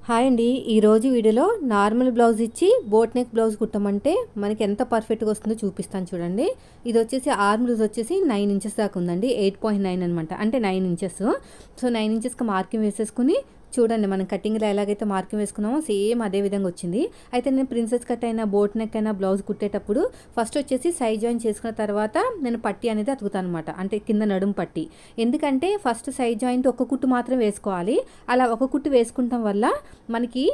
Hi అండి. ఈరోజు వీడియోలో నార్మల్ బ్లౌజ్ ఇచ్చి బోట్ నెక్ బ్లౌజ్ కుట్టమంటే మనకి ఎంత పర్ఫెక్ట్గా వస్తుందో చూపిస్తాను చూడండి. ఇది వచ్చేసి ఆర్మ్ లూజ్ వచ్చేసి 9 ఇంచెస్ దాకా ఉందండి. 8.9 అనమాట, అంటే 9 ఇంచెస్. సో 9 ఇంచెస్కి మార్కింగ్ వేసేసుకుని చూడండి, మనం కటింగ్లో ఎలాగైతే మార్కింగ్ వేసుకున్నామో సేమ్ అదే విధంగా వచ్చింది. అయితే నేను ప్రిన్సెస్ కట్ అయినా బోట్ నెక్ అయినా బ్లౌజ్ కుట్టేటప్పుడు ఫస్ట్ వచ్చేసి సైడ్ జాయిన్ చేసుకున్న తర్వాత నేను పట్టీ అనేది అతుకుతాను అనమాట, అంటే కింద నడుము పట్టీ. ఎందుకంటే ఫస్ట్ సైడ్ జాయింట్ ఒక కుట్టు మాత్రం వేసుకోవాలి. అలా ఒక కుట్టు వేసుకుంటాం వల్ల మనకి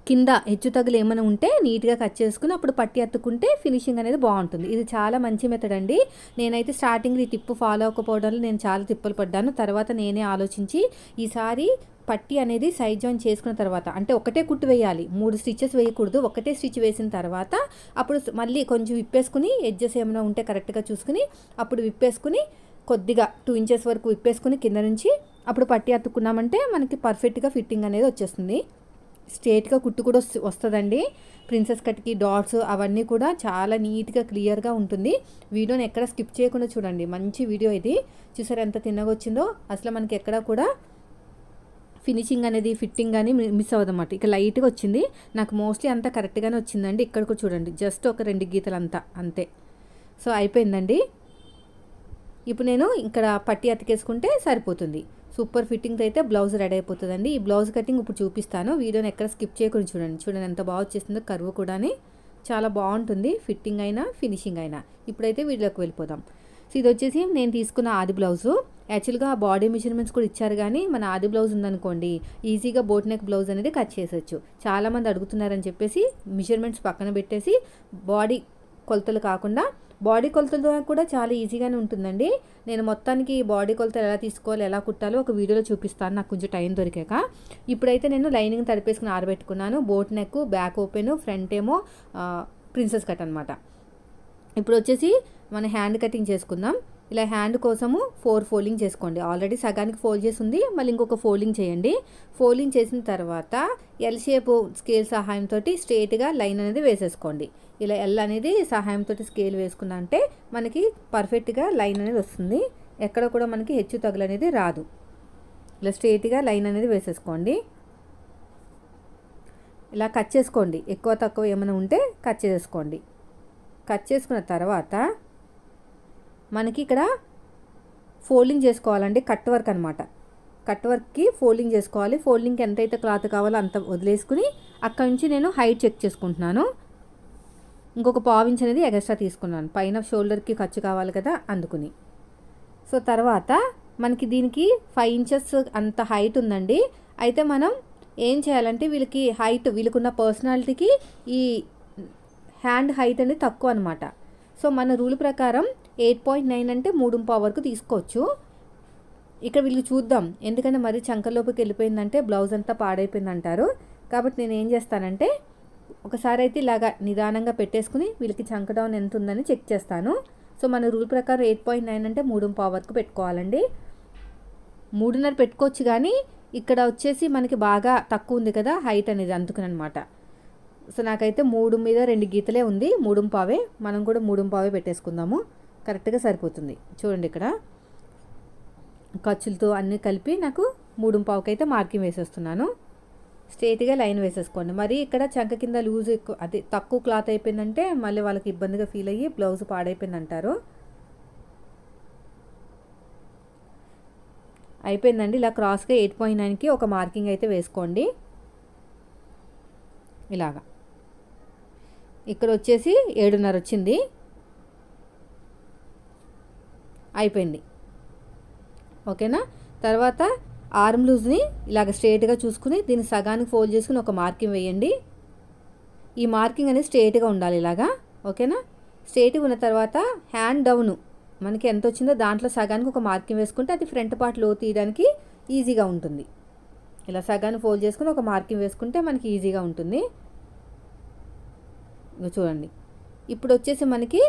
కింద హెచ్చు తగులు ఏమైనా ఉంటే నీట్గా కట్ చేసుకుని అప్పుడు పట్టి అత్తుకుంటే ఫినిషింగ్ అనేది బాగుంటుంది. ఇది చాలా మంచి మెథడ్ అండి. నేనైతే స్టార్టింగ్లో ఈ టిప్పు ఫాలో అవ్వకపోవడంలో నేను చాలా తిప్పలు పడ్డాను. తర్వాత నేనే ఆలోచించి ఈసారి పట్టి అనేది సైడ్ జాయిన్ చేసుకున్న తర్వాత, అంటే ఒకటే కుట్టు వేయాలి, 3 స్టిచెస్ వేయకూడదు. ఒకటే స్టిచ్ వేసిన తర్వాత అప్పుడు మళ్ళీ కొంచెం విప్పేసుకుని ఎడ్జెస్ ఏమైనా ఉంటే కరెక్ట్గా చూసుకుని అప్పుడు విప్పేసుకుని కొద్దిగా 2 ఇంచెస్ వరకు విప్పేసుకుని కింద నుంచి అప్పుడు పట్టి అతుక్కున్నామంటే మనకి పర్ఫెక్ట్గా ఫిట్టింగ్ అనేది వచ్చేస్తుంది. స్ట్రేట్గా కుట్టు కూడా వస్తుందండి. ప్రిన్సెస్ కట్కి డాట్స్ అవన్నీ కూడా చాలా నీట్గా క్లియర్గా ఉంటుంది. వీడియోని ఎక్కడ స్కిప్ చేయకుండా చూడండి, మంచి వీడియో ఇది. చూసారు ఎంత తిన్నగా వచ్చిందో. అసలు మనకి ఎక్కడ కూడా ఫినిషింగ్ అనేది ఫిట్టింగ్ కానీ మిస్ అవ్వదన్నమాట. ఇక లైట్గా వచ్చింది నాకు, మోస్ట్లీ అంతా కరెక్ట్గానే వచ్చిందండి. ఇక్కడ కూడా చూడండి, జస్ట్ ఒక 2 గీతలు అంతే. సో అయిపోయిందండి. ఇప్పుడు నేను ఇక్కడ పట్టి అతికేసుకుంటే సరిపోతుంది. సూపర్ ఫిట్టింగ్తో అయితే బ్లౌజ్ రెడీ అయిపోతుందండి. ఈ బ్లౌజ్ కటింగ్ ఇప్పుడు చూపిస్తాను. వీడియోని ఎక్కడ స్కిప్ చేయకుండా చూడండి ఎంత బాగా వచ్చేస్తుందో. కర్వ్ కూడా చాలా బాగుంటుంది, ఫిట్టింగ్ అయినా ఫినిషింగ్ అయినా. ఇప్పుడైతే వీడియోకి వెళ్ళిపోదాం. సో ఇది వచ్చేసి నేను తీసుకున్న ఆది బ్లౌజు. యాక్చువల్గా బాడీ మెజర్మెంట్స్ కూడా ఇచ్చారు, కానీ మన ఆది బ్లౌజ్ ఉందనుకోండి ఈజీగా బోట్ నెక్ బ్లౌజ్ అనేది కట్ చేసేయచ్చు. చాలామంది అడుగుతున్నారని చెప్పేసి మెజర్మెంట్స్ పక్కన పెట్టేసి బాడీ కొలతలు కాకుండా బాడీ కొలతలు కూడా చాలా ఈజీగానే ఉంటుందండి. నేను మొత్తానికి బాడీ కొలతలు ఎలా తీసుకోవాలి ఎలా కుట్టాలో ఒక వీడియోలో చూపిస్తాను నాకు కొంచెం టైం దొరికాక. ఇప్పుడైతే నేను లైనింగ్ తడిపేసుకుని ఆరబెట్టుకున్నాను. Boat neck, back open, front ఏమో ప్రిన్సెస్ కట్ అనమాట. ఇప్పుడు వచ్చేసి మన హ్యాండ్ కటింగ్ చేసుకుందాం. ఇలా హ్యాండ్ కోసము 4 ఫోల్డింగ్ చేసుకోండి. ఆల్రెడీ సగానికి ఫోల్డ్ చేసి ఉంది, మళ్ళీ ఇంకొక ఫోల్డింగ్ చేయండి. ఫోల్డింగ్ చేసిన తర్వాత ఎల్ షేప్ స్కేల్ సహాయంతో స్ట్రేట్గా లైన్ అనేది వేసేసుకోండి. ఇలా ఎల్ అనేది సహాయంతో స్కేల్ వేసుకున్నా అంటే మనకి పర్ఫెక్ట్గా లైన్ అనేది వస్తుంది. ఎక్కడ కూడా మనకి హెచ్చు తగులు అనేది రాదు. ఇలా స్ట్రేట్గా లైన్ అనేది వేసేసుకోండి. ఇలా కట్ చేసుకోండి, ఎక్కువ తక్కువ ఏమైనా ఉంటే కట్ చేసుకోండి. కట్ చేసుకున్న తర్వాత మనకి ఇక్కడ ఫోల్డింగ్ చేసుకోవాలండి, కట్ వర్క్ అనమాట. కట్ వర్క్కి ఫోల్డింగ్ చేసుకోవాలి. ఫోల్డింగ్కి ఎంతైతే క్లాత్ కావాలో అంత వదిలేసుకుని అక్కడ నుంచి నేను హైట్ చెక్ చేసుకుంటున్నాను. ఇంకొక 1/2 ఇంచ్ అనేది ఎక్స్ట్రా తీసుకున్నాను, పైన షోల్డర్కి ఖర్చు కావాలి కదా అందుకుని. సో తర్వాత మనకి దీనికి 5 ఇంచెస్ అంత హైట్ ఉందండి. అయితే మనం ఏం చేయాలంటే వీళ్ళకి హైట్, వీళ్ళకున్న పర్సనాలిటీకి ఈ హ్యాండ్ హైట్ అనేది తక్కువ అనమాట. సో మన రూల్ ప్రకారం 8.9 అంటే 3.5 వరకు తీసుకోవచ్చు. ఇక్కడ వీళ్ళకి చూద్దాం, ఎందుకంటే మరి చంకలోపుకి వెళ్ళిపోయిందంటే బ్లౌజ్ అంతా పాడైపోయింది అంటారు. కాబట్టి నేను ఏం చేస్తానంటే ఒకసారి అయితే ఇలాగా నిదానంగా పెట్టేసుకుని వీళ్ళకి చంక డౌన్ ఎంత ఉందని చెక్ చేస్తాను. సో మన రూల్ ప్రకారం 8.9 అంటే 3.5 వరకు పెట్టుకోవాలండి. 3.5 పెట్టుకోవచ్చు, కానీ ఇక్కడ వచ్చేసి మనకి బాగా తక్కువ ఉంది కదా హైట్ అనేది, అందుకని అనమాట. సో నాకైతే 3 మీద 2 గీతలే ఉంది, 3.5. మనం కూడా 3.5 పెట్టేసుకుందాము, కరెక్ట్గా సరిపోతుంది. చూడండి ఇక్కడ ఖర్చులతో అన్నీ కలిపి నాకు 3.5కి అయితే మార్కింగ్ వేసేస్తున్నాను. స్ట్రేట్గా లైన్ వేసేసుకోండి. మరి ఇక్కడ చంక కింద లూజ్ ఎక్కువ, అది తక్కువ క్లాత్ అయిపోయిందంటే మళ్ళీ వాళ్ళకి ఇబ్బందిగా ఫీల్ అయ్యి బ్లౌజ్ పాడైపోయింది అంటారు. అయిపోయిందండి. ఇలా క్రాస్గా 8.9కి ఒక మార్కింగ్ అయితే వేసుకోండి. ఇలాగా ఇక్కడ వచ్చేసి 7.5 వచ్చింది. అయిపోయింది, ఓకేనా. తర్వాత ఆర్మ్ లూజ్ని ఇలాగ స్ట్రేట్గా చూసుకుని దీన్ని సగానికి ఫోల్డ్ చేసుకుని ఒక మార్కింగ్ వేయండి. ఈ మార్కింగ్ అనేది స్ట్రేట్గా ఉండాలి ఇలాగా, ఓకేనా. స్ట్రేట్గా ఉన్న తర్వాత హ్యాండ్ డౌన్ మనకి ఎంత వచ్చిందో దాంట్లో సగానికి ఒక మార్కింగ్ వేసుకుంటే అది ఫ్రంట్ పార్ట్ లో తీయడానికి ఈజీగా ఉంటుంది. ఇలా సగాన్ని ఫోల్డ్ చేసుకుని ఒక మార్కింగ్ వేసుకుంటే మనకి ఈజీగా ఉంటుంది. చూడండి, ఇప్పుడు వచ్చేసి మనకి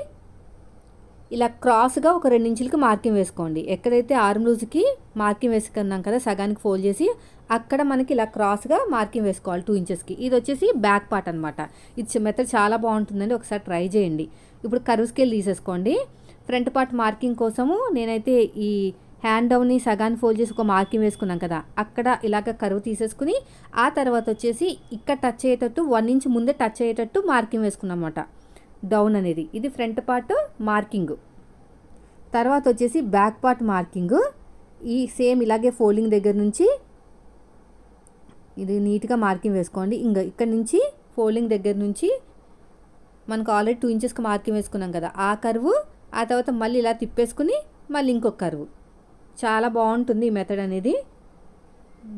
ఇలా క్రాస్గా ఒక 2 ఇంచులకి మార్కింగ్ వేసుకోండి. ఎక్కడైతే ఆర్మ్ లూజ్కి మార్కింగ్ వేసుకున్నాం కదా సగానికి ఫోల్డ్ చేసి, అక్కడ మనకి ఇలా క్రాస్గా మార్కింగ్ వేసుకోవాలి 2 ఇంచెస్కి. ఇది వచ్చేసి బ్యాక్ పార్ట్ అనమాట. ఇది మెథడ్ చాలా బాగుంటుందండి, ఒకసారి ట్రై చేయండి. ఇప్పుడు కర్వ్ స్కేల్ తీసేసుకోండి. ఫ్రంట్ పార్ట్ మార్కింగ్ కోసము నేనైతే ఈ హ్యాండ్ డౌన్ని సగాన్ని ఫోల్డ్ చేసి ఒక మార్కింగ్ వేసుకున్నాం కదా, అక్కడ ఇలాగ కర్వ్ తీసేసుకుని ఆ తర్వాత వచ్చేసి ఇక్కడ టచ్ అయ్యేటట్టు 1 ఇంచ్ ముందే టచ్ అయ్యేటట్టు మార్కింగ్ వేసుకున్నాం అన్నమాట డౌన్ అనేది. ఇది ఫ్రంట్ పార్ట్ మార్కింగ్. తర్వాత వచ్చేసి బ్యాక్ పార్ట్ మార్కింగ్. ఈ సేమ్ ఇలాగే ఫోల్డింగ్ దగ్గర నుంచి ఇది నీట్గా మార్కింగ్ వేసుకోండి. ఇంకా ఇక్కడ నుంచి ఫోల్డింగ్ దగ్గర నుంచి మనకు ఆల్రెడీ 2 ఇంచెస్కి మార్కింగ్ వేసుకున్నాం కదా, ఆ కర్వ్ ఆ తర్వాత మళ్ళీ ఇలా తిప్పేసుకుని మళ్ళీ ఇంకొక కర్వ్. చాలా బాగుంటుంది ఈ మెథడ్ అనేది.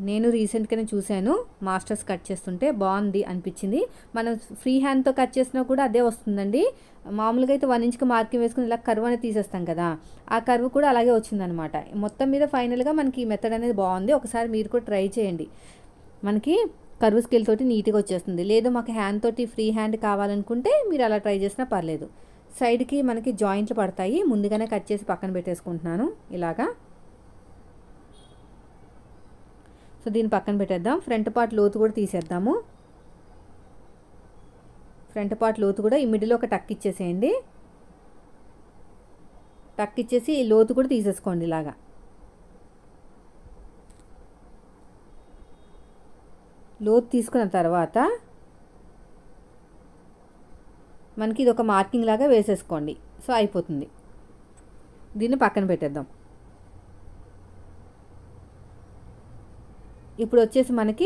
నేను రీసెంట్గానే చూశాను మాస్టర్స్ కట్ చేస్తుంటే, బాగుంది అనిపించింది. మనం ఫ్రీ హ్యాండ్తో కట్ చేసినా కూడా అదే వస్తుందండి. మామూలుగా అయితే 1 ఇంచ్కి మార్కింగ్ వేసుకుని ఇలా కర్వ్ అనేది తీసేస్తాం కదా, ఆ కర్వ్ కూడా అలాగే వచ్చిందనమాట. మొత్తం మీద ఫైనల్గా మనకి ఈ మెథడ్ అనేది బాగుంది. ఒకసారి మీరు కూడా ట్రై చేయండి. మనకి కర్వ్ స్కేల్ తోటి నీట్గా వచ్చేస్తుంది. లేదు మాకు హ్యాండ్ తోటి ఫ్రీ హ్యాండ్ కావాలనుకుంటే మీరు అలా ట్రై చేసినా పర్లేదు. సైడ్కి మనకి జాయింట్లు పడతాయి, ముందుగానే కట్ చేసి పక్కన పెట్టేసుకుంటున్నాను ఇలాగా. సో దీన్ని పక్కన పెట్టేద్దాం. ఫ్రంట్ పార్ట్ లోతు కూడా తీసేద్దాము. ఫ్రంట్ పార్ట్ లోతు కూడా ఈ మిడిల్లో ఒక టక్ ఇచ్చేసేయండి. టక్ ఇచ్చేసి ఈ లోతు కూడా తీసేసుకోండి ఇలాగా. లోతు తీసుకున్న తర్వాత మనకి ఇది ఒక మార్కింగ్ లాగా వేసేసుకోండి. సో అయిపోతుంది. దీన్ని పక్కన పెట్టేద్దాం. ఇప్పుడు వచ్చేసి మనకి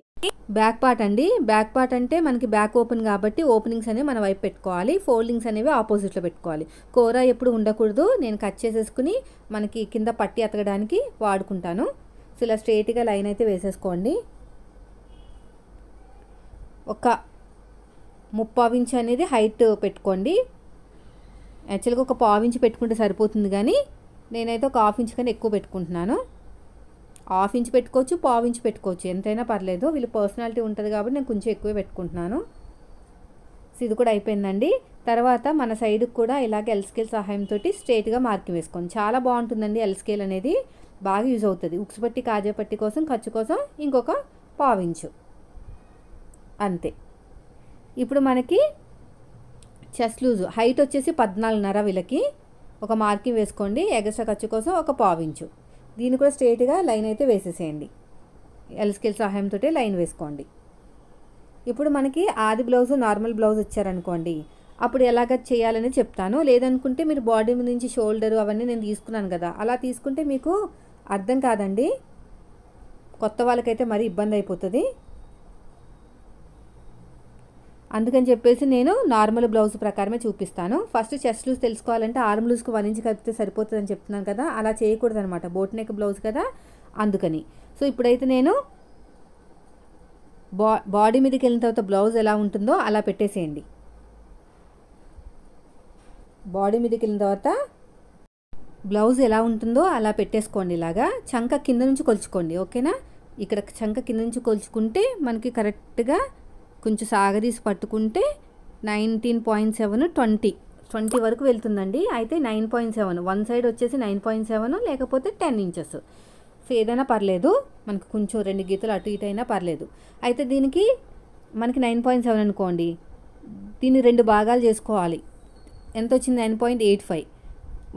బ్యాక్ పార్ట్ అండి. బ్యాక్ పార్ట్ అంటే మనకి బ్యాక్ ఓపెన్ కాబట్టి ఓపెనింగ్స్ అనేవి మన వైపు పెట్టుకోవాలి, ఫోల్డింగ్స్ అనేవి ఆపోజిట్లో పెట్టుకోవాలి. కూర ఎప్పుడు ఉండకూడదు. నేను కట్ చేసేసుకుని మనకి కింద పట్టి అతకడానికి వాడుకుంటాను. సో ఇలా స్ట్రైట్గా లైన్ అయితే వేసేసుకోండి. ఒక 3/4 ఇంచ్ అనేది హైట్ పెట్టుకోండి. యాక్చువల్గా ఒక 1/4 ఇంచ్ పెట్టుకుంటే సరిపోతుంది, కానీ నేనైతే ఒక 1/2 ఇంచ్ కన్నా ఎక్కువ పెట్టుకుంటున్నాను. 1/2 ఇంచ్ పెట్టుకోవచ్చు, 1/4 ఇంచ్ పెట్టుకోవచ్చు, ఎంతైనా పర్లేదు. వీళ్ళు పర్సనాలిటీ ఉంటుంది కాబట్టి నేను కొంచెం ఎక్కువే పెట్టుకుంటున్నాను. సో ఇది కూడా అయిపోయిందండి. తర్వాత మన సైడ్కి కూడా ఇలాగే ఎల్ స్కేల్ సహాయంతో స్ట్రైట్గా మార్కింగ్ వేసుకోండి. చాలా బాగుంటుందండి ఎల్ స్కేల్ అనేది, బాగా యూజ్ అవుతుంది. ఉక్స్ పట్టి కాజా పట్టి కోసం ఖర్చు కోసం ఇంకొక 1/4 ఇంచు అంతే. ఇప్పుడు మనకి చెస్ట్ లూజ్ హైట్ వచ్చేసి 14.5 వీళ్ళకి ఒక మార్కింగ్ వేసుకోండి. ఎగస్ట్రా ఖర్చు కోసం ఒక 1/4 ఇంచు. దీన్ని కూడా స్ట్రైట్గా లైన్ అయితే వేసేసేయండి. ఎల్ స్కేల్ సహాయంతో లైన్ వేసుకోండి. ఇప్పుడు మనకి ఆది బ్లౌజు నార్మల్ బ్లౌజ్ వచ్చారనుకోండి, అప్పుడు ఎలాగ చేయాలని చెప్తాను. లేదనుకుంటే మీరు బాడీ మీద నుంచి షోల్డర్ అవన్నీ నేను తీసుకున్నాను కదా, అలా తీసుకుంటే మీకు అర్థం కాదండి. కొత్త వాళ్ళకైతే మరీ ఇబ్బంది అయిపోతుంది. అందుకని చెప్పేసి నేను నార్మల్ బ్లౌజ్ ప్రకారమే చూపిస్తాను. ఫస్ట్ చెస్ట్ లూజ్ తెలుసుకోవాలంటే ఆర్మ్ లూజ్కి 1 ఇంచ్ కలిపితే సరిపోతుందని చెప్తున్నాను కదా, అలా చేయకూడదు అనమాట. బోట్ నెక్ బ్లౌజ్ కదా, అందుకని. సో ఇప్పుడైతే నేను బాడీ మీదకి వెళ్ళిన తర్వాత బ్లౌజ్ ఎలా ఉంటుందో అలా పెట్టేసేయండి. బాడీ మీదకి వెళ్ళిన తర్వాత బ్లౌజ్ ఎలా ఉంటుందో అలా పెట్టేసుకోండి. ఇలాగా చంక కింద నుంచి కొలుచుకోండి, ఓకేనా. ఇక్కడ చంక కింద నుంచి కొలుచుకుంటే మనకి కరెక్ట్గా కొంచెం సాగదీసి పట్టుకుంటే 19.7 20 వరకు వెళ్తుందండి. అయితే 9.7 వన్ సైడ్ వచ్చేసి 9.7 లేకపోతే 10 ఇంచెస్. సో ఏదైనా పర్లేదు, మనకు కొంచెం 2 గీతలు అటు ఇటు అయినా పర్లేదు. అయితే దీనికి మనకి 9.7 అనుకోండి, దీన్ని 2 భాగాలు చేసుకోవాలి. ఎంత వచ్చింది? 9.85.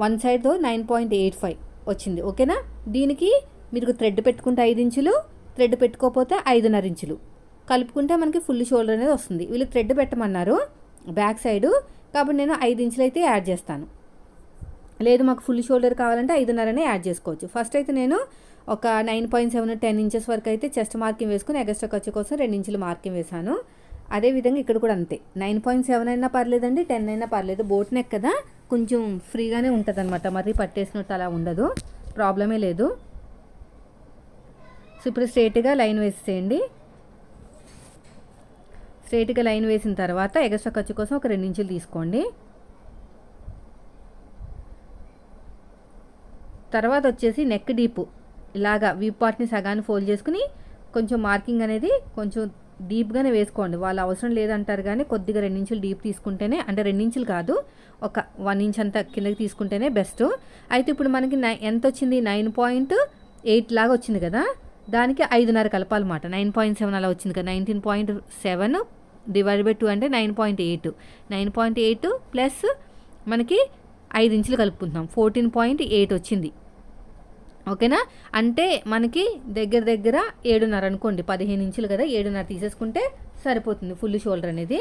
వన్ సైడ్తో 9.85 వచ్చింది, ఓకేనా. దీనికి మీరు థ్రెడ్ పెట్టుకుంటే 5 ఇంచులు, థ్రెడ్ పెట్టుకోకపోతే 5.5 ఇంచులు కలుపుకుంటే మనకి ఫుల్ షోల్డర్ అనేది వస్తుంది. వీళ్ళు థ్రెడ్ పెట్టమన్నారు బ్యాక్ సైడు, కాబట్టి నేను 5 ఇంచులు అయితే యాడ్ చేస్తాను. లేదు మాకు ఫుల్ షోల్డర్ కావాలంటే 5.5 యాడ్ చేసుకోవచ్చు. ఫస్ట్ అయితే నేను ఒక 9.7 10 ఇంచెస్ వరకు అయితే చెస్ట్ మార్కింగ్ వేసుకుని ఎగస్ట్రా ఖర్చు కోసం 2 ఇంచులు మార్కింగ్ వేసాను. అదేవిధంగా ఇక్కడ కూడా అంతే. 9.7 అయినా పర్లేదండి, 10 అయినా పర్లేదు. బోట్ నెక్ కదా, కొంచెం ఫ్రీగానే ఉంటుంది అనమాట, మరీ పట్టేసినట్టు అలా ఉండదు, ప్రాబ్లమే లేదు. సో ఇప్పుడు స్ట్రైట్గా లైన్ వేసేయండి. స్ట్రైట్గా లైన్ వేసిన తర్వాత ఎగస్ట్రా ఖర్చు కోసం ఒక 2 ఇంచులు తీసుకోండి. తర్వాత వచ్చేసి నెక్ డీప్ ఇలాగా వీప్ పార్ట్ని సగాన్ని ఫోల్డ్ చేసుకుని కొంచెం మార్కింగ్ అనేది కొంచెం డీప్గానే వేసుకోండి. వాళ్ళు అవసరం లేదంటారు కానీ కొద్దిగా 2 ఇంచులు డీప్ తీసుకుంటేనే, అంటే 2 ఇంచులు కాదు, ఒక 1 ఇంచ్ అంతా కిందకి తీసుకుంటేనే బెస్ట్. అయితే ఇప్పుడు మనకి ఎంత వచ్చింది? 9.8 లాగా వచ్చింది కదా, దానికి 5.5 కలపాలన్నమాట. 9.7 అలా వచ్చింది కదా, 19.7 డివైడ్ బై 2 అంటే 9.8. 9.8 ప్లస్ మనకి 5 ఇంచులు కలుపుకుంటున్నాం, 14.8 వచ్చింది, ఓకేనా. అంటే మనకి దగ్గర దగ్గర 7.5 అనుకోండి, 15 ఇంచులు కదా, 7.5 తీసేసుకుంటే సరిపోతుంది ఫుల్ షోల్డర్ అనేది.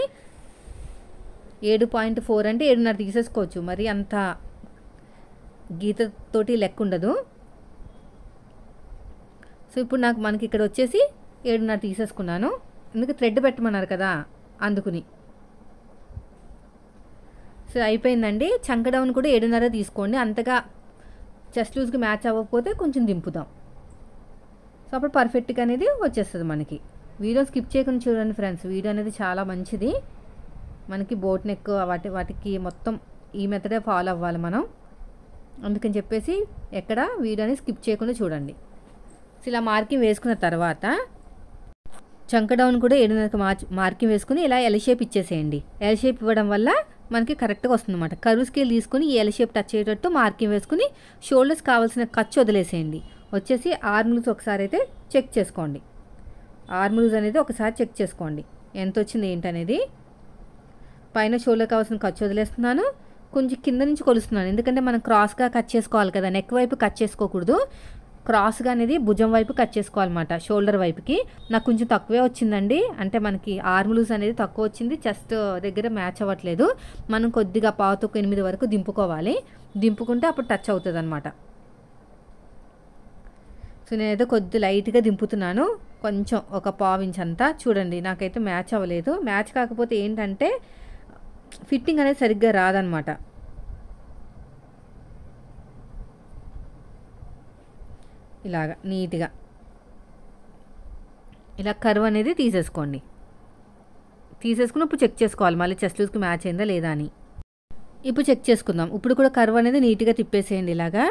7.4 అంటే 7.5 తీసేసుకోవచ్చు, మరి అంత గీతతోటి లెక్క ఉండదు. సో ఇప్పుడు మనకి ఇక్కడ వచ్చేసి 7.5 తీసేసుకున్నాను, ఎందుకు థ్రెడ్ పెట్టమన్నారు కదా అందుకుని. సో అయిపోయిందండి. చంక డౌన్ కూడా 7.5 తీసుకోండి, అంతగా చెస్ట్ లూజ్కి మ్యాచ్ అవ్వకపోతే కొంచెం దింపుదాం. సో అప్పుడు పర్ఫెక్ట్గా అనేది వచ్చేస్తుంది మనకి. వీడియో స్కిప్ చేయకుండా చూడండి ఫ్రెండ్స్, వీడియో అనేది చాలా మంచిది. మనకి బోట్ నెక్ వాటికి మొత్తం ఈ మెథడే ఫాలో అవ్వాలి మనం, అందుకని చెప్పేసి ఎక్కడ వీడియోని స్కిప్ చేయకుండా చూడండి. సో ఇలా మార్కింగ్ వేసుకున్న తర్వాత చంక డౌన్ కూడా 7.5 మార్కింగ్ వేసుకుని ఇలా ఎల్ షేప్ ఇచ్చేసేయండి. ఎల్ షేప్ ఇవ్వడం వల్ల మనకి కరెక్ట్గా వస్తుంది అనమాట. కర్వ్ స్కేల్ తీసుకుని ఈ ఎల్ షేప్ టచ్ అయ్యేటట్టు మార్కింగ్ వేసుకుని షోల్డర్స్ కావాల్సిన ఖర్చు వదిలేసేయండి. వచ్చేసి ఆర్మ్ లూజ్ ఒకసారి అయితే చెక్ చేసుకోండి. ఆర్మ్ లూజ్ అనేది ఒకసారి చెక్ చేసుకోండి ఎంత వచ్చింది ఏంటనేది. పైన షోల్డర్ కావాల్సిన ఖర్చు వదిలేస్తున్నాను, కొంచెం కింద నుంచి కొలుస్తున్నాను, ఎందుకంటే మనం క్రాస్గా కట్ చేసుకోవాలి కదా, నెక్ వైపు కట్ చేసుకోకూడదు, క్రాస్గా అనేది భుజం వైపు కట్ చేసుకోవాలన్నమాట. షోల్డర్ వైపుకి నాకు కొంచెం తక్కువే వచ్చిందండి, అంటే మనకి ఆర్మ్ లూజ్ అనేది తక్కువ వచ్చింది, చెస్ట్ దగ్గర మ్యాచ్ అవ్వట్లేదు. మనం కొద్దిగా 7.5 వరకు దింపుకోవాలి, దింపుకుంటే అప్పుడు టచ్ అవుతుంది అనమాట. సో నేనైతే కొద్ది లైట్గా దింపుతున్నాను, కొంచెం ఒక 1/4 ఇంచ్ అంతా. చూడండి నాకైతే మ్యాచ్ అవ్వలేదు. మ్యాచ్ కాకపోతే ఏంటంటే ఫిట్టింగ్ అనేది సరిగ్గా రాదనమాట. ఇలాగా నీట్గా ఇలా కర్వ్ అనేది తీసేసుకోండి. తీసేసుకుని ఇప్పుడు చెక్ చేసుకోవాలి మళ్ళీ చెస్ట్ లూజ్కి మ్యాచ్ అయిందా లేదా అని. ఇప్పుడు చెక్ చేసుకుందాం. ఇప్పుడు కూడా కర్వ్ అనేది నీట్గా తిప్పేసేయండి ఇలాగా.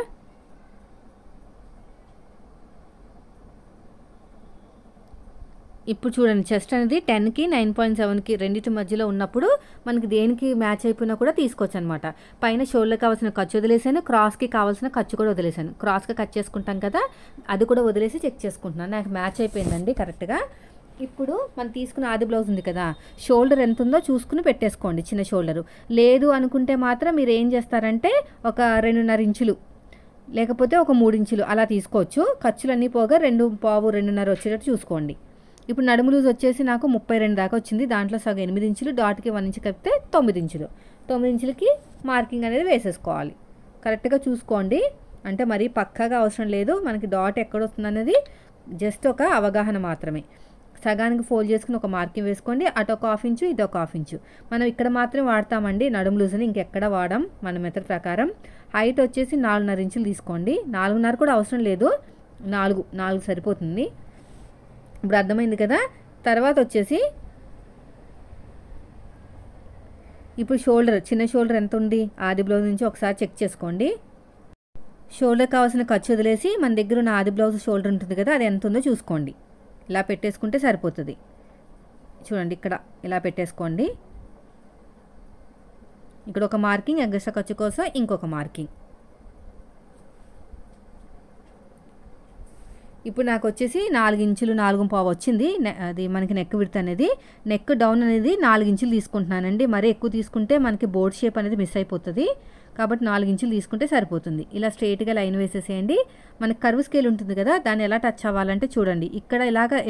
ఇప్పుడు చూడండి చెస్ట్ అనేది 10కి 9.7కి రెండింటి మధ్యలో ఉన్నప్పుడు మనకి దేనికి మ్యాచ్ అయిపోయినా కూడా తీసుకోవచ్చు అనమాట. పైన షోల్డర్ కావాల్సిన ఖర్చు వదిలేసాను, క్రాస్కి కావాల్సిన ఖర్చు కూడా వదిలేసాను. క్రాస్గా కట్ చేసుకుంటాం కదా, అది కూడా వదిలేసి చెక్ చేసుకుంటున్నాను. నాకు మ్యాచ్ అయిపోయిందండి కరెక్ట్గా. ఇప్పుడు మనం తీసుకున్న ఆది బ్లౌజ్ ఉంది కదా, షోల్డర్ ఎంత ఉందో చూసుకుని పెట్టేసుకోండి, చిన్న షోల్డరు. లేదు అనుకుంటే మాత్రం మీరు ఏం చేస్తారంటే ఒక 2.5 ఇంచులు లేకపోతే ఒక 3 ఇంచులు అలా తీసుకోవచ్చు. ఖర్చులన్నీ పోగా 2.5 2.5 వచ్చేటట్టు చూసుకోండి. ఇప్పుడు నడుము లూజ్ వచ్చేసి నాకు 32 దాకా వచ్చింది, దాంట్లో సగం 8 ఇంచులు, డాట్కి 1 ఇంచు కలిపితే 9 ఇంచులు. 9 ఇంచులకి మార్కింగ్ అనేది వేసేసుకోవాలి. కరెక్ట్గా చూసుకోండి, అంటే మరీ పక్కాగా అవసరం లేదు, మనకి డాట్ ఎక్కడ వస్తుంది అనేది జస్ట్ ఒక అవగాహన మాత్రమే. సగానికి ఫోల్డ్ చేసుకుని ఒక మార్కింగ్ వేసుకోండి, అటు ఒక 1/2 ఇంచు ఇటు ఒక 1/2 ఇంచు. మనం ఇక్కడ మాత్రమే వాడతామండి నడుము లూజ్ని, ఇంకెక్కడ వాడాం మన మెథడ్ ప్రకారం. హైట్ వచ్చేసి 4.5 ఇంచులు తీసుకోండి, 4.5 కూడా అవసరం లేదు, 4 సరిపోతుంది. ఇప్పుడు అర్థమైంది కదా. తర్వాత వచ్చేసి ఇప్పుడు షోల్డర్, చిన్న షోల్డర్ ఎంత ఉంది ఆది బ్లౌజ్ నుంచి ఒకసారి చెక్ చేసుకోండి. షోల్డర్ కావాల్సిన ఖర్చు వదిలేసి మన దగ్గర ఉన్న ఆది బ్లౌజ్ షోల్డర్ ఉంటుంది కదా, అది ఎంత ఉందో చూసుకోండి. ఇలా పెట్టేసుకుంటే సరిపోతుంది. చూడండి ఇక్కడ ఇలా పెట్టేసుకోండి. ఇక్కడ ఒక మార్కింగ్, ఎగస్ట్రా ఖర్చు కోసం ఇంకొక మార్కింగ్. ఇప్పుడు నాకు వచ్చేసి 4 ఇంచులు 4.5 వచ్చింది. అది మనకి నెక్ విడ్త్ అనేది, నెక్ డౌన్ అనేది 4 ఇంచులు తీసుకుంటున్నానండి. మరీ ఎక్కువ తీసుకుంటే మనకి బోర్డ్ షేప్ అనేది మిస్ అయిపోతుంది, కాబట్టి 4 ఇంచులు తీసుకుంటే సరిపోతుంది. ఇలా స్ట్రైట్గా లైన్ వేసేసేయండి. మనకి కర్వ్ స్కేల్ ఉంటుంది కదా, దాన్ని ఎలా టచ్ అవ్వాలంటే చూడండి, ఇక్కడ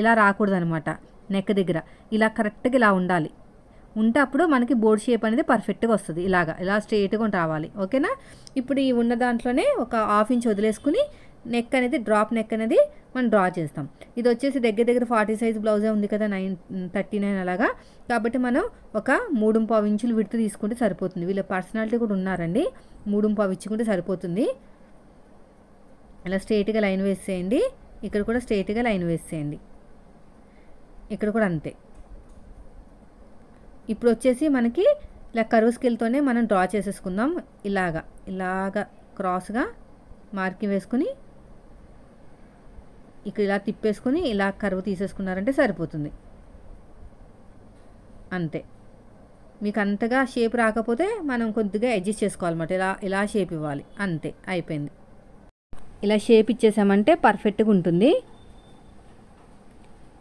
ఇలా రాకూడదు అనమాట, నెక్ దగ్గర ఇలా కరెక్ట్గా ఇలా ఉండాలి. ఉంటే అప్పుడు మనకి బోర్డ్ షేప్ అనేది పర్ఫెక్ట్గా వస్తుంది. ఇలా స్ట్రైట్గా రావాలి. ఓకేనా. ఇప్పుడు ఈ ఉన్న దాంట్లోనే ఒక 1/2 ఇంచ్ వదిలేసుకుని నెక్ అనేది డ్రాప్ నెక్ అనేది మనం డ్రా చేస్తాం. ఇది వచ్చేసి దగ్గర 40 సైజ్ బ్లౌజే ఉంది కదా, 39 అలాగా, కాబట్టి మనం ఒక 3.5 ఇంచులు విడ్త్ తీసుకుంటే సరిపోతుంది. వీళ్ళ పర్సనాలిటీ కూడా ఉన్నారండి, 3.5 ఇచ్చుకుంటే సరిపోతుంది. ఇలా స్ట్రైట్గా లైన్ వేసేయండి. ఇక్కడ కూడా స్ట్రైట్గా లైన్ వేసేయండి, ఇక్కడ కూడా అంతే. ఇప్పుడు వచ్చేసి మనకి ఇలా కర్వ్ స్కేల్తోనే మనం డ్రా చేసేసుకుందాం. ఇలాగా క్రాస్గా మార్కింగ్ వేసుకుని ఇక్కడ ఇలా తిప్పేసుకుని ఇలా కర్వ్ తీసేసుకున్నారంటే సరిపోతుంది, అంతే. మీకు అంతగా షేప్ రాకపోతే మనం కొద్దిగా అడ్జస్ట్ చేసుకోవాలన్నమాట, ఇలా షేప్ ఇవ్వాలి, అంతే అయిపోయింది. ఇలా షేప్ ఇచ్చేసామంటే పర్ఫెక్ట్గా ఉంటుంది.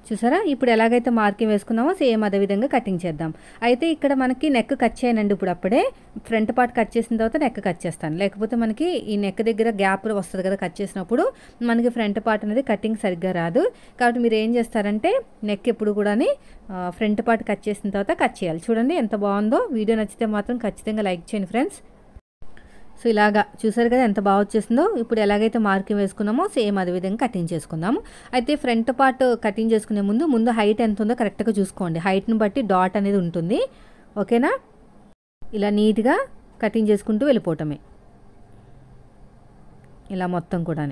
చూసారా? ఇప్పుడు ఎలాగైతే మార్కింగ్ వేసుకున్నామో సేమ్ అదే విధంగా కటింగ్ చేద్దాం. అయితే ఇక్కడ మనకి నెక్ కట్ చేయనండి. ఇప్పుడు అప్పుడే ఫ్రంట్ పార్ట్ కట్ చేసిన తర్వాత నెక్ కట్ చేస్తాను. లేకపోతే మనకి ఈ నెక్ దగ్గర గ్యాప్ వస్తుంది కదా, కట్ చేసినప్పుడు మనకి ఫ్రంట్ పార్ట్ అనేది కటింగ్ సరిగ్గా రాదు. కాబట్టి మీరు ఏం చేస్తారంటే నెక్ ఎప్పుడు కూడా ఫ్రంట్ పార్ట్ కట్ చేసిన తర్వాత కట్ చేయాలి. చూడండి ఎంత బాగుందో. వీడియో నచ్చితే మాత్రం ఖచ్చితంగా లైక్ చేయండి ఫ్రెండ్స్. సో ఇలాగా చూసారు కదా ఎంత బాగా వచ్చేసిందో. ఇప్పుడు ఎలాగైతే మార్కింగ్ వేసుకున్నామో సేమ్ అదే విధంగా కటింగ్ చేసుకుందాము. అయితే ఫ్రంట్ పార్ట్ కటింగ్ చేసుకునే ముందు హైట్ ఎంత ఉందో కరెక్ట్గా చూసుకోండి. హైట్ని బట్టి డాట్ అనేది ఉంటుంది. ఓకేనా? ఇలా నీట్గా కటింగ్ చేసుకుంటూ వెళ్ళిపోవటమే ఇలా మొత్తం కూడా.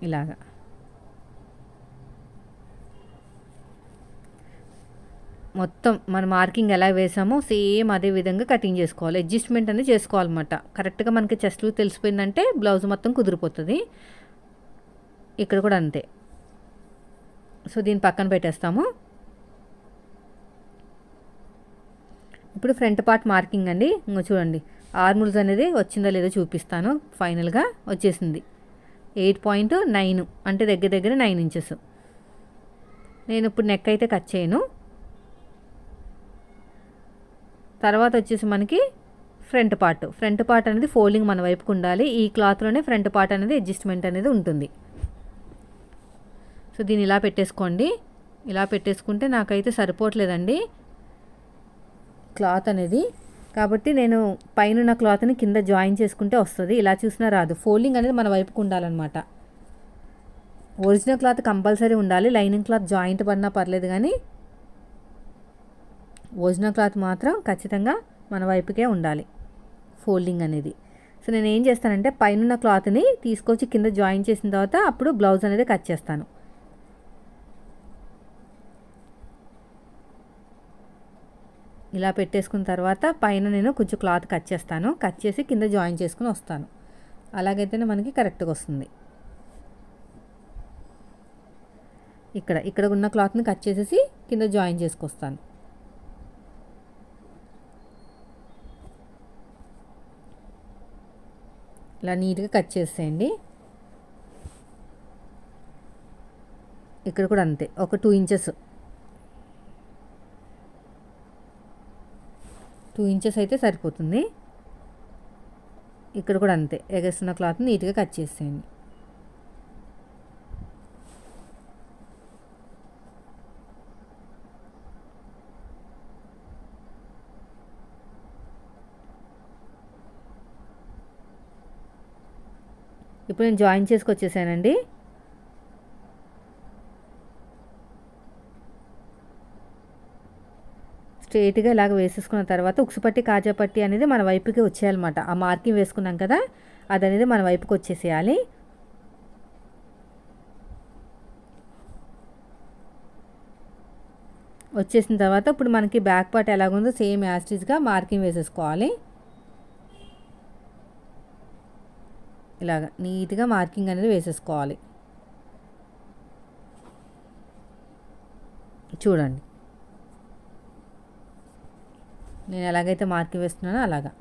ఇలాగా మొత్తం మన మార్కింగ్ ఎలా వేసామో సేమ్ అదే విధంగా కటింగ్ చేసుకోవాలి. అడ్జస్ట్మెంట్ అనేది చేసుకోవాలన్నమాట. కరెక్ట్గా మనకి చెస్ట్ తెలిసిపోయిందంటే బ్లౌజ్ మొత్తం కుదిరిపోతుంది. ఇక్కడ కూడా అంతే. సో దీన్ని పక్కన పెట్టేస్తాము. ఇప్పుడు ఫ్రంట్ పార్ట్ మార్కింగ్ అండి. ఇంకో చూడండి ఆర్మ్స్ అనేది వచ్చిందో లేదో చూపిస్తాను. ఫైనల్గా వచ్చేసింది 8.9 అంటే దగ్గర 9 ఇంచెస్. నేను ఇప్పుడు నెక్ అయితే కట్ చేయను. తర్వాత వచ్చేసి మనకి ఫ్రంట్ పార్ట్ అనేది ఫోల్డింగ్ మన వైపుకు ఉండాలి. ఈ క్లాత్లోనే ఫ్రంట్ పార్ట్ అనేది అడ్జస్ట్మెంట్ అనేది ఉంటుంది. సో దీన్ని ఇలా పెట్టేసుకోండి. ఇలా పెట్టేసుకుంటే నాకైతే సరిపోవట్లేదండి క్లాత్ అనేది. కాబట్టి నేను పైన క్లాత్ని కింద జాయిన్ చేసుకుంటే వస్తుంది. ఇలా చూసినా రాదు. ఫోల్డింగ్ అనేది మన వైపుకు ఉండాలన్నమాట. ఒరిజినల్ క్లాత్ కంపల్సరీ ఉండాలి. లైనింగ్ క్లాత్ జాయింట్ పడినా పర్లేదు, కానీ ఒరిజినల్ క్లాత్ మాత్రం ఖచ్చితంగా మన వైపుకే ఉండాలి ఫోల్డింగ్ అనేది. సో నేను ఏం చేస్తానంటే పైన క్లాత్ని తీసుకొచ్చి కింద జాయిన్ చేసిన తర్వాత అప్పుడు బ్లౌజ్ అనేది కట్ చేస్తాను. ఇలా పెట్టేసుకున్న తర్వాత పైన నేను కొంచెం క్లాత్ కట్ చేస్తాను. కట్ చేసి కింద జాయిన్ చేసుకుని వస్తాను. అలాగైతేనే మనకి కరెక్ట్గా వస్తుంది. ఇక్కడ ఉన్న క్లాత్ని కట్ చేసేసి కింద జాయిన్ చేసుకొస్తాను. ఇలా నీట్గా కట్ చేసేయండి. ఇక్కడ కూడా అంతే. ఒక 2 ఇంచెస్ అయితే సరిపోతుంది. ఇక్కడ కూడా అంతే. ఎగస్తున్న క్లాత్ని నీట్గా కట్ చేసేయండి. ఇప్పుడు నేను జాయిన్ చేసుకొచ్చేసానండి. స్ట్రైట్గా ఇలాగ వేసేసుకున్న తర్వాత ఉక్సుపట్టి కాజాపట్టి అనేది మన వైపుకి వచ్చేయాలన్నమాట. ఆ మార్కింగ్ వేసుకున్నాం కదా, అది అనేది మన వైపుకి వచ్చేసేయాలి. వచ్చేసిన తర్వాత ఇప్పుడు మనకి బ్యాక్ పార్ట్ ఎలాగుందో సేమ్ యాస్టీజ్గా మార్కింగ్ వేసేసుకోవాలి. ఇలాగ నీట్గా మార్కింగ్ అనేది వేసేసుకోవాలి. చూడండి నేను ఎలాగైతే మార్కింగ్ వేస్తున్నానో అలాగా.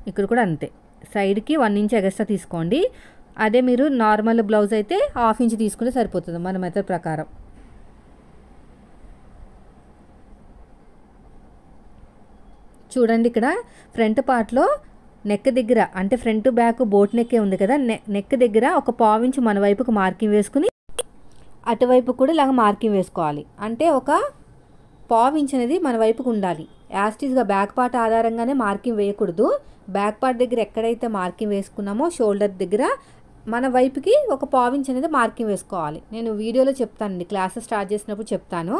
ఇక్కడ కూడా అంతే. సైడ్కి 1 ఇంచ్ ఎక్స్ట్రా తీసుకోండి. అదే మీరు నార్మల్ బ్లౌజ్ అయితే 1/2 ఇంచ్ తీసుకుంటే సరిపోతుంది మన మెథడ్ ప్రకారం. చూడండి ఇక్కడ ఫ్రంట్ పార్ట్లో నెక్ దగ్గర అంటే ఫ్రంట్ బ్యాక్ బోట్ నెక్కే ఉంది కదా, నెక్ దగ్గర ఒక 1/4 ఇంచ్ మన వైపుకు మార్కింగ్ వేసుకుని అటువైపు కూడా ఇలాగ మార్కింగ్ వేసుకోవాలి. అంటే ఒక 1/4 ఇంచ్ అనేది మన వైపుకు ఉండాలి. యాస్టీస్గా బ్యాక్ పార్ట్ ఆధారంగానే మార్కింగ్ వేయకూడదు. బ్యాక్ పార్ట్ దగ్గర ఎక్కడైతే మార్కింగ్ వేసుకున్నామో షోల్డర్ దగ్గర మన వైపుకి ఒక 1/4 ఇంచ్ అనేది మార్కింగ్ వేసుకోవాలి. నేను వీడియోలో చెప్తానండి, క్లాసెస్ స్టార్ట్ చేసినప్పుడు చెప్తాను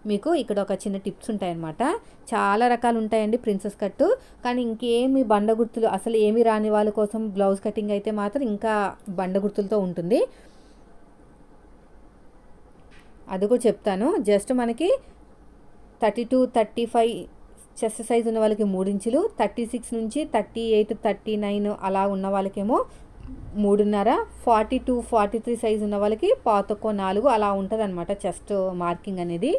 మీకు. ఇక్కడ ఒక చిన్న టిప్స్ ఉంటాయన్నమాట. చాలా రకాలు ఉంటాయండి ప్రిన్సెస్ కట్టు. కానీ ఇంకేమి బండ గుర్తులు అసలు ఏమి రాని వాళ్ళ కోసం బ్లౌజ్ కటింగ్ అయితే మాత్రం ఇంకా బండ గుర్తులతో ఉంటుంది. అది కూడా చెప్తాను. జస్ట్ మనకి 32, 35 చెస్ట్ సైజ్ ఉన్న వాళ్ళకి 3 ఇంచులు, 36 నుంచి 38, 39 అలా ఉన్న వాళ్ళకేమో 3.5, 42, 43 సైజ్ ఉన్న వాళ్ళకి 4 అలా ఉంటుంది అనమాట చెస్ట్ మార్కింగ్ అనేది.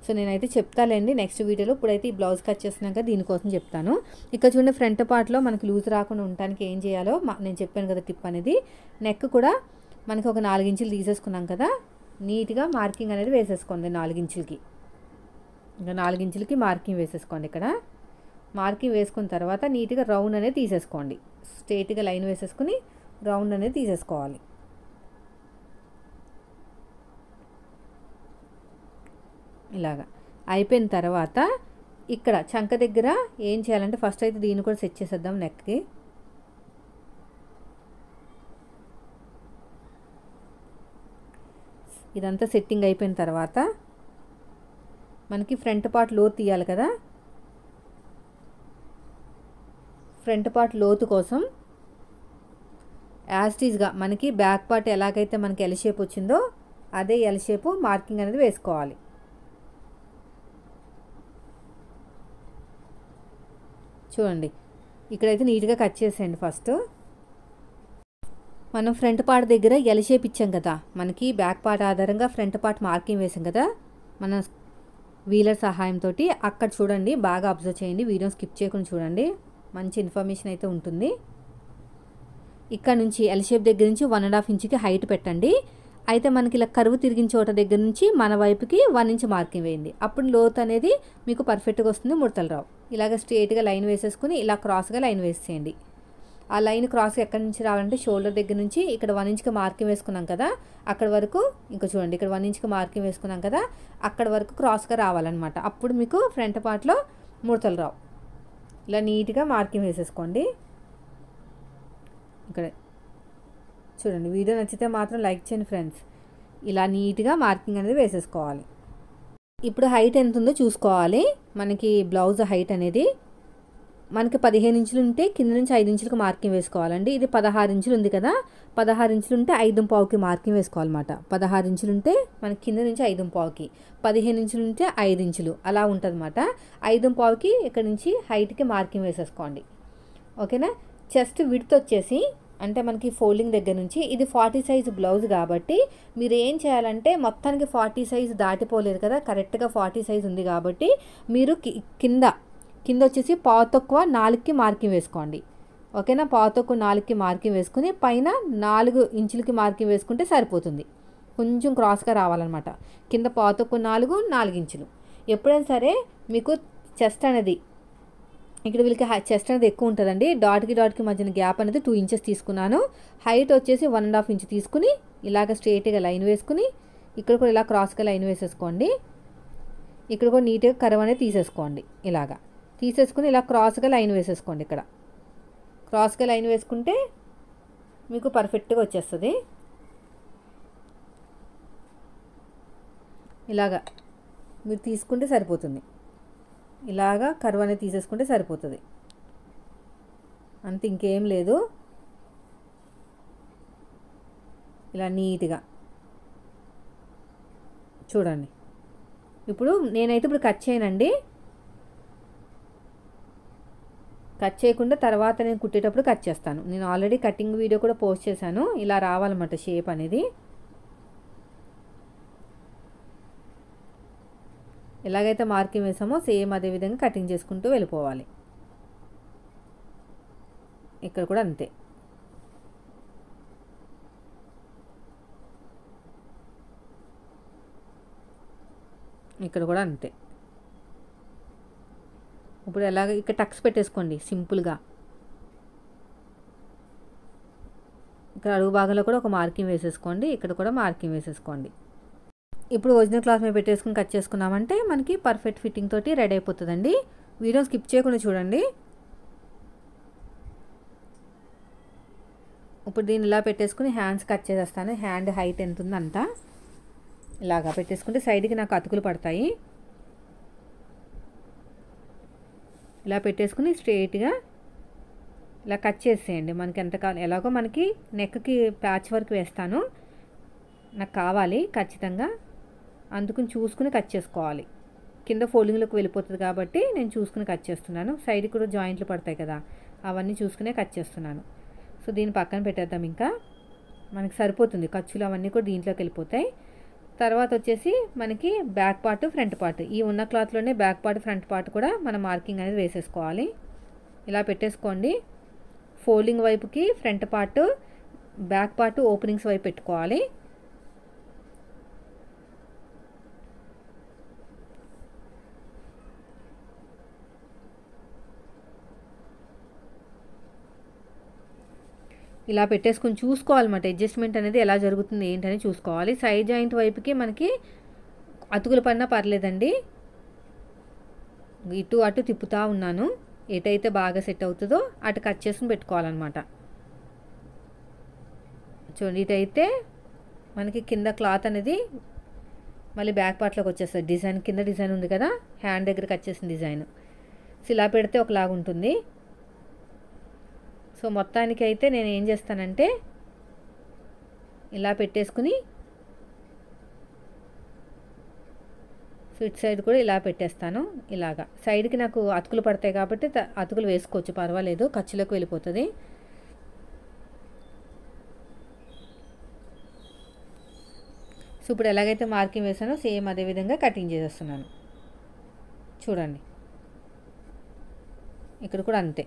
సో నేనైతే చెప్తాలేండి నెక్స్ట్ వీడియోలో. ఇప్పుడైతే ఈ బ్లౌజ్ కట్ చేస్తున్నాక దీనికోసం చెప్తాను. ఇక్కడ చూడండి ఫ్రంట్ పార్ట్లో మనకి లూజ్ రాకుండా ఉండడానికి ఏం చేయాలో నేను చెప్పాను కదా టిప్ అనేది. నెక్ కూడా మనకి ఒక 4 ఇంచులు తీసేసుకున్నాం కదా, నీట్గా మార్కింగ్ అనేది వేసేసుకోండి 4 ఇంచులకి. ఇంకా 4 ఇంచులకి మార్కింగ్ వేసేసుకోండి. ఇక్కడ మార్కింగ్ వేసుకున్న తర్వాత నీట్గా రౌండ్ అనేది తీసేసుకోండి. స్ట్రైట్గా లైన్ వేసేసుకుని రౌండ్ అనేది తీసేసుకోవాలి. ఇలాగా అయిపోయిన తర్వాత ఇక్కడ చంక దగ్గర ఏం చేయాలంటే ఫస్ట్ అయితే దీన్ని కూడా సెట్ చేసేద్దాం నెక్కి. ఇదంతా సెట్టింగ్ అయిపోయిన తర్వాత మనకి ఫ్రంట్ పార్ట్ లోతు తీయాలి కదా. ఫ్రంట్ పార్ట్ లోతు కోసం యాస్టీజ్గా మనకి బ్యాక్ పార్ట్ ఎలాగైతే మనకి ఎల్ షేప్ వచ్చిందో అదే ఎల్ షేపు మార్కింగ్ అనేది వేసుకోవాలి. చూడండి ఇక్కడైతే నీట్గా కట్ చేసేయండి. ఫస్ట్ మనం ఫ్రంట్ పార్ట్ దగ్గర ఎల్ షేప్ ఇచ్చాం కదా, మనకి బ్యాక్ పార్ట్ ఆధారంగా ఫ్రంట్ పార్ట్ మార్కింగ్ వేసాం కదా మన వీలర్ సహాయంతో. అక్కడ చూడండి, బాగా అబ్జర్వ్ చేయండి, వీడియో స్కిప్ చేయకుండా చూడండి, మంచి ఇన్ఫర్మేషన్ అయితే ఉంటుంది. ఇక్కడ నుంచి ఎల్ షేప్ దగ్గర నుంచి 1.5 ఇంచుకి హైట్ పెట్టండి. అయితే మనకి ఇలా కరువు తిరిగిన చోట దగ్గర నుంచి మన వైపుకి 1 ఇంచ్ మార్కింగ్ వేయండి. అప్పుడు లోత్ అనేది మీకు పర్ఫెక్ట్గా వస్తుంది, ముడతలు రావు. ఇలాగ స్ట్రైట్గా లైన్ వేసేసుకుని ఇలా క్రాస్గా లైన్ వేసేయండి. ఆ లైన్ క్రాస్గా ఎక్కడి నుంచి రావాలంటే షోల్డర్ దగ్గర నుంచి ఇక్కడ 1 ఇంచ్కి మార్కింగ్ వేసుకున్నాం కదా అక్కడ వరకు, ఇంకా చూడండి ఇక్కడ 1 ఇంచ్కి మార్కింగ్ వేసుకున్నాం కదా అక్కడ వరకు క్రాస్గా రావాలన్నమాట. అప్పుడు మీకు ఫ్రంట్ పార్ట్లో ముడతలు రావు. ఇలా నీట్గా మార్కింగ్ వేసేసుకోండి. ఇక్కడ చూడండి, వీడియో నచ్చితే మాత్రం లైక్ చేయండి ఫ్రెండ్స్. ఇలా నీట్గా మార్కింగ్ అనేది వేసేసుకోవాలి. ఇప్పుడు హైట్ ఎంత ఉందో చూసుకోవాలి. మనకి బ్లౌజ్ హైట్ అనేది మనకి 15 ఇంచులు ఉంటే కింద నుంచి 5 ఇంచులకు మార్కింగ్ వేసుకోవాలండి. ఇది 16 ఇంచులు ఉంది కదా, 16 ఇంచులు ఉంటే 5.25కి మార్కింగ్ వేసుకోవాలన్నమాట. 16 ఇంచులు ఉంటే మనకి కింద నుంచి 5.25కి, 15 ఇంచులు ఉంటే 5 ఇంచులు అలా ఉంటుంది అన్నమాట. 5.25కి ఇక్కడ నుంచి హైట్కి మార్కింగ్ వేసేసుకోండి. ఓకేనా. చెస్ట్ విడ్త్ వచ్చేసి అంటే మనకి ఫోల్డింగ్ దగ్గర నుంచి ఇది 40 సైజు బ్లౌజ్ కాబట్టి మీరు ఏం చేయాలంటే మొత్తానికి 40 సైజు దాటిపోలేదు కదా, కరెక్ట్గా 40 సైజు ఉంది కాబట్టి మీరు కింద వచ్చేసి పావు తక్కువ 4కి మార్కింగ్ వేసుకోండి. ఓకేనా. పావు తక్కువ 4కి మార్కింగ్ వేసుకుని పైన 4 ఇంచులకి మార్కింగ్ వేసుకుంటే సరిపోతుంది. కొంచెం క్రాస్గా రావాలన్నమాట. కింద పావు తక్కువ 4 ఇంచులు. ఎప్పుడైనా సరే మీకు చెస్ట్ అనేది ఇక్కడ వీళ్ళకి చెస్ట్ అనేది ఎక్కువ ఉంటుందండి. డాట్కి మధ్యన గ్యాప్ అనేది 2 ఇంచెస్ తీసుకున్నాను. హైట్ వచ్చేసి 1.5 ఇంచ్ తీసుకుని ఇలాగ స్ట్రైట్గా లైన్ వేసుకుని ఇక్కడ కూడా ఇలా క్రాస్గా లైన్ వేసేసుకోండి. ఇక్కడ కూడా నీట్గా కర్వ్ అనేది తీసేసుకోండి. ఇలాగా తీసేసుకుని ఇలా క్రాస్గా లైన్ వేసేసుకోండి. ఇక్కడ క్రాస్గా లైన్ వేసుకుంటే మీకు పర్ఫెక్ట్గా వచ్చేస్తుంది. ఇలాగా మీరు తీసుకుంటే సరిపోతుంది. ఇలాగా కర్వ్ అనేది తీసేసుకుంటే సరిపోతుంది, అంతే, ఇంకేం లేదు. ఇలా నీట్గా చూడండి. ఇప్పుడు నేనైతే కట్ చేయనండి, కట్ చేయకుండా తర్వాత నేను కుట్టేటప్పుడు కట్ చేస్తాను. నేను ఆల్రెడీ కటింగ్ వీడియో కూడా పోస్ట్ చేశాను. ఇలా రావాలన్నమాట షేప్ అనేది. ఎలాగైతే మార్కింగ్ వేసామో సేమ్ అదే విధంగా కటింగ్ చేసుకుంటూ వెళ్ళిపోవాలి. ఇక్కడ కూడా అంతే. ఇక్కడ కూడా అంతే. ఇప్పుడు ఎలాగ ఇక్కడ టక్స్ పెట్టేసుకోండి సింపుల్గా. ఇక్కడ అడుగు భాగంలో కూడా ఒక మార్కింగ్ వేసేసుకోండి, ఇక్కడ కూడా మార్కింగ్ వేసేసుకోండి. ఇప్పుడు ఒరిజినల్ క్లాత్ మీద పెట్టేసుకుని కట్ చేసుకున్నామంటే మనకి పర్ఫెక్ట్ ఫిట్టింగ్ తోటి రెడీ అయిపోతుందండి. వీడియో స్కిప్ చేయకుండా చూడండి. ఇప్పుడు దీన్ని ఇలా పెట్టేసుకుని హ్యాండ్స్ కట్ చేసేస్తాను. హ్యాండ్ హైట్ ఎంత ఉందంతా ఇలాగా పెట్టేసుకుంటే సైడ్కి నాకు అతుకులు పడతాయి. ఇలా పెట్టేసుకుని స్ట్రైట్గా ఇలా కట్ చేసేయండి. మనకి ఎంత కావాలి, ఎలాగో మనకి నెక్కి ప్యాచ్ వర్క్ వేస్తాను, నాకు కావాలి ఖచ్చితంగా, అందుకని చూసుకుని కట్ చేసుకోవాలి. కింద ఫోల్డింగ్లోకి వెళ్ళిపోతుంది కాబట్టి నేను చూసుకుని కట్ చేస్తున్నాను. సైడ్ కూడా జాయింట్లు పడతాయి కదా, అవన్నీ చూసుకునే కట్ చేస్తున్నాను. సో దీన్ని పక్కన పెట్టేద్దాం. ఇంకా మనకి సరిపోతుంది, ఖర్చులు అవన్నీ కూడా దీంట్లోకి వెళ్ళిపోతాయి. తర్వాత వచ్చేసి మనకి బ్యాక్ పార్ట్ ఫ్రంట్ పార్ట్, ఈ ఉన్న క్లాత్లోనే బ్యాక్ పార్ట్ ఫ్రంట్ పార్ట్ కూడా మనం మార్కింగ్ అనేది వేసేసుకోవాలి. ఇలా పెట్టేసుకోండి. ఫోల్డింగ్ వైపుకి front part, back part openings వైపు పెట్టుకోవాలి. ఇలా పెట్టేసుకొని చూసుకోవాలన్నమాట, అడ్జస్ట్మెంట్ అనేది ఎలా జరుగుతుంది ఏంటని చూసుకోవాలి. సైడ్ జాయింట్ వైపుకి మనకి అతుకులు పడినా పర్లేదండి, ఇటు అటు తిప్పుతూ ఉన్నాను. ఎటైతే బాగా సెట్ అవుతుందో అటు కట్ చేసుకుని పెట్టుకోవాలన్నమాట. చూడండి, ఇటైతే మనకి కింద క్లాత్ అనేది మళ్ళీ బ్యాక్ పార్ట్లోకి వచ్చేస్తుంది. డిజైన్ కింద డిజైన్ ఉంది కదా, హ్యాండ్ దగ్గర కట్ చేసిన డిజైన్. సో ఇలా పెడితే ఒకలాగా ఉంటుంది. సో మొత్తానికి అయితే నేను ఏం చేస్తానంటే ఇలా పెట్టేసుకుని, సో ఇటు సైడ్ కూడా ఇలా పెట్టేస్తాను. ఇలాగా సైడ్కి నాకు అతుకులు పడతాయి కాబట్టి అతుకులు వేసుకోవచ్చు, పర్వాలేదు, ఖర్చులోకి వెళ్ళిపోతుంది. సో ఇప్పుడు ఎలాగైతే మార్కింగ్ వేసానో సేమ్ అదే విధంగా కటింగ్ చేసేస్తున్నాను. చూడండి, ఇక్కడ కూడా అంతే.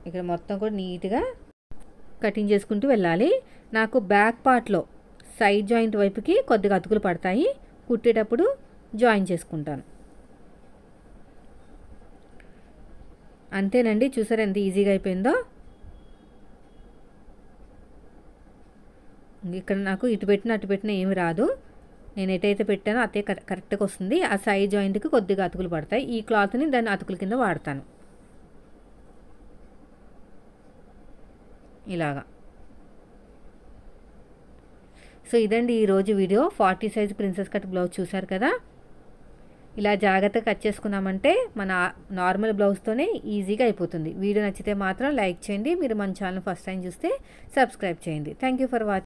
ఇక్కడ మొత్తం కూడా నీట్గా కటింగ్ చేసుకుంటూ వెళ్ళాలి. నాకు బ్యాక్ పార్ట్లో సైడ్ జాయింట్ వైపుకి కొద్దిగా అతుకులు పడతాయి, కుట్టేటప్పుడు జాయిన్ చేసుకుంటాను. అంతేనండి, చూసారా ఎంత ఈజీగా అయిపోయిందో. ఇక్కడ నాకు ఇటు పెట్టిన ఏమి రాదు, నేను ఎటైతే పెట్టానో అదే కరెక్ట్గా వస్తుంది. ఆ సైడ్ జాయింట్కి కొద్దిగా అతుకులు పడతాయి. ఈ క్లాత్ని దాన్ని అతుకుల కింద వాడతాను. ఇలాగా. సో ఇదండి ఈరోజు video. 40 size princess cut blouse చూసారు కదా. ఇలా జాగ్రత్తగా కట్ చేసుకున్నామంటే మన నార్మల్ బ్లౌజ్తోనే ఈజీగా అయిపోతుంది. వీడియో నచ్చితే మాత్రం లైక్ చేయండి. మీరు మన ఛానల్ ఫస్ట్ టైం చూస్తే సబ్స్క్రైబ్ చేయండి. Thank you for watching.